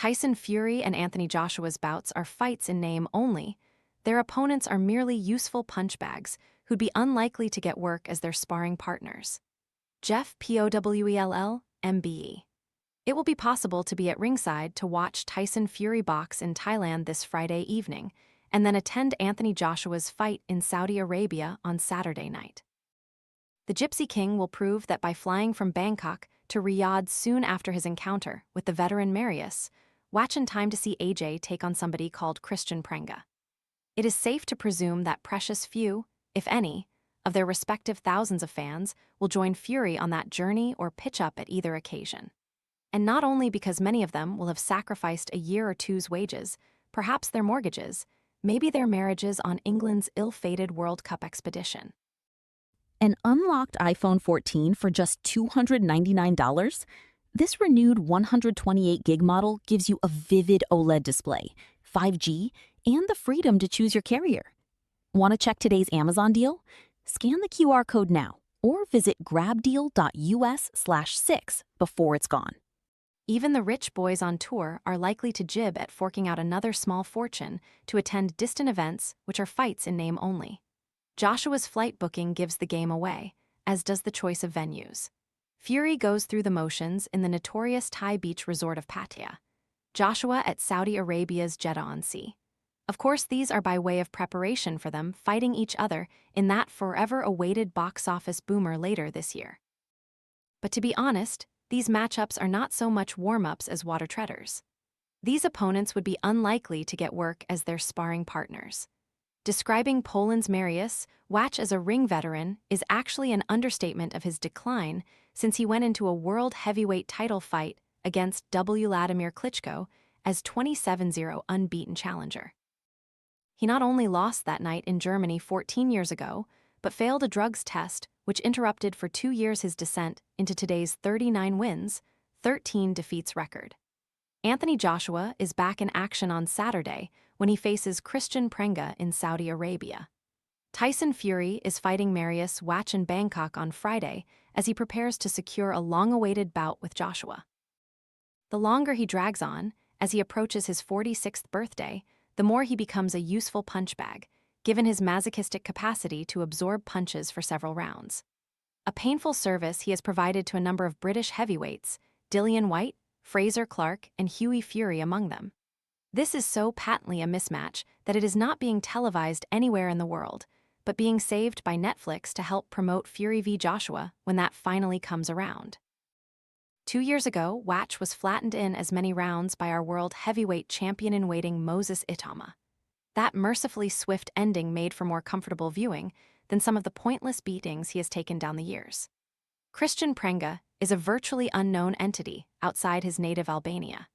Tyson Fury and Anthony Joshua's bouts are fights in name only. Their opponents are merely useful punchbags who'd be unlikely to get work as their sparring partners. Jeff POWELL MBE. It will be possible to be at ringside to watch Tyson Fury box in Thailand this Friday evening, and then attend Anthony Joshua's fight in Saudi Arabia on Saturday night. The Gypsy King will prove that by flying from Bangkok to Riyadh soon after his encounter with the veteran Mariusz Wach in time to see AJ take on somebody called Kristian Prenga. It is safe to presume that precious few, if any, of their respective thousands of fans will join Fury on that journey or pitch up at either occasion. And not only because many of them will have sacrificed a year or two's wages, perhaps their mortgages, maybe their marriages on England's ill-fated World Cup expedition. An unlocked iPhone 14 for just $299? This renewed 128GB model gives you a vivid OLED display, 5G, and the freedom to choose your carrier. Want to check today's Amazon deal? Scan the QR code now or visit grabdeal.us/6 before it's gone. Even the rich boys on tour are likely to jib at forking out another small fortune to attend distant events which are fights in name only. Joshua's flight booking gives the game away, as does the choice of venues. Fury goes through the motions in the notorious Thai beach resort of Pattaya. Joshua at Saudi Arabia's Jeddah-on-Sea. Of course, these are by way of preparation for them fighting each other in that forever-awaited box office boomer later this year. But to be honest, these matchups are not so much warm-ups as water treaders. These opponents would be unlikely to get work as their sparring partners. Describing Poland's Mariusz Wach as a ring veteran is actually an understatement of his decline since he went into a world heavyweight title fight against Wladimir Klitschko as 27-0 unbeaten challenger. He not only lost that night in Germany 14 years ago, but failed a drugs test which interrupted for 2 years his descent into today's 39 wins, 13 defeats record. Anthony Joshua is back in action on Saturday when he faces Kristian Prenga in Saudi Arabia. Tyson Fury is fighting Mariusz Wach in Bangkok on Friday as he prepares to secure a long-awaited bout with Joshua. The longer he drags on, as he approaches his 46th birthday, the more he becomes a useful punchbag, given his masochistic capacity to absorb punches for several rounds. A painful service he has provided to a number of British heavyweights, Dillian Whyte, Fraser Clark, and Hughie Fury among them. This is so patently a mismatch that it is not being televised anywhere in the world, but being saved by Netflix to help promote Fury v Joshua when that finally comes around. 2 years ago, Wach was flattened in as many rounds by our world heavyweight champion-in-waiting Moses Itama. That mercifully swift ending made for more comfortable viewing than some of the pointless beatings he has taken down the years. Kristian Prenga is a virtually unknown entity outside his native Albania.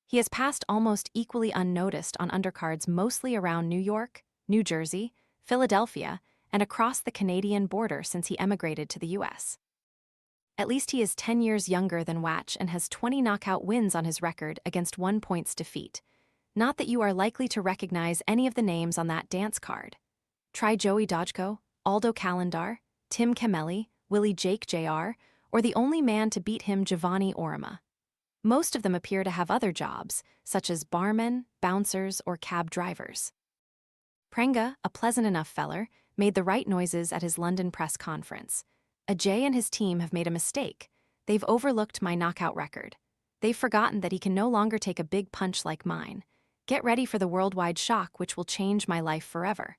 He has passed almost equally unnoticed on undercards mostly around New York, New Jersey, Philadelphia, and across the Canadian border since he emigrated to the U.S. At least he is 10 years younger than Wach and has 20 knockout wins on his record against 1 points defeat. Not that you are likely to recognize any of the names on that dance card. Try Joey Dodgko, Aldo Calendar, Tim Camelli, Willie Jake Jr., or the only man to beat him, Giovanni Orima. Most of them appear to have other jobs, such as barmen, bouncers, or cab drivers. Prenga, a pleasant enough feller, made the right noises at his London press conference. Ajay and his team have made a mistake. They've overlooked my knockout record. They've forgotten that he can no longer take a big punch like mine. Get ready for the worldwide shock which will change my life forever.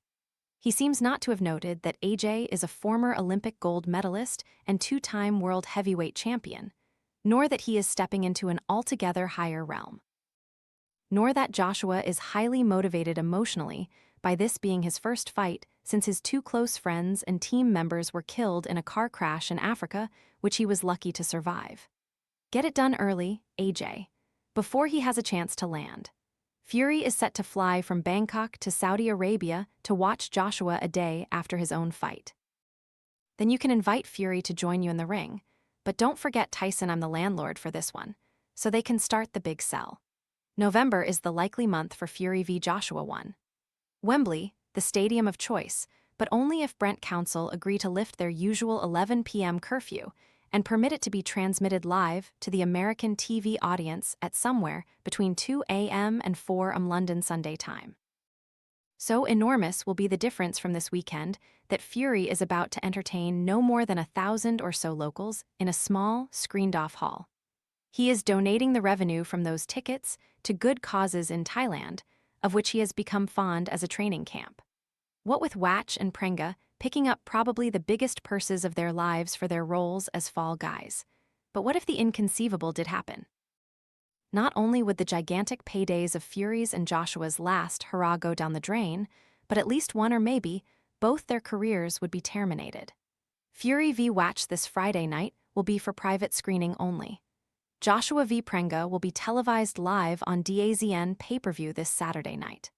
He seems not to have noted that AJ is a former Olympic gold medalist and 2-time world heavyweight champion, nor that he is stepping into an altogether higher realm. Nor that Joshua is highly motivated emotionally by this being his first fight since his 2 close friends and team members were killed in a car crash in Africa, which he was lucky to survive. Get it done early, AJ, before he has a chance to land. Fury is set to fly from Bangkok to Saudi Arabia to watch Joshua a day after his own fight. Then you can invite Fury to join you in the ring, but don't forget Tyson, I'm the landlord for this one, so they can start the big sell. November is the likely month for Fury v Joshua 1. Wembley, the stadium of choice, but only if Brent Council agree to lift their usual 11 p.m. curfew and permit it to be transmitted live to the American TV audience at somewhere between 2 a.m. and 4 am London Sunday time. So enormous will be the difference from this weekend that Fury is about to entertain no more than 1,000 or so locals in a small, screened-off hall. He is donating the revenue from those tickets to good causes in Thailand, of which he has become fond as a training camp. What with Wach and Prenga picking up probably the biggest purses of their lives for their roles as Fall Guys. But what if the inconceivable did happen? Not only would the gigantic paydays of Fury's and Joshua's last hurrah go down the drain, but at least one or maybe both their careers would be terminated. Fury v. Wach this Friday night will be for private screening only. Joshua v. Prenga will be televised live on DAZN pay-per-view this Saturday night.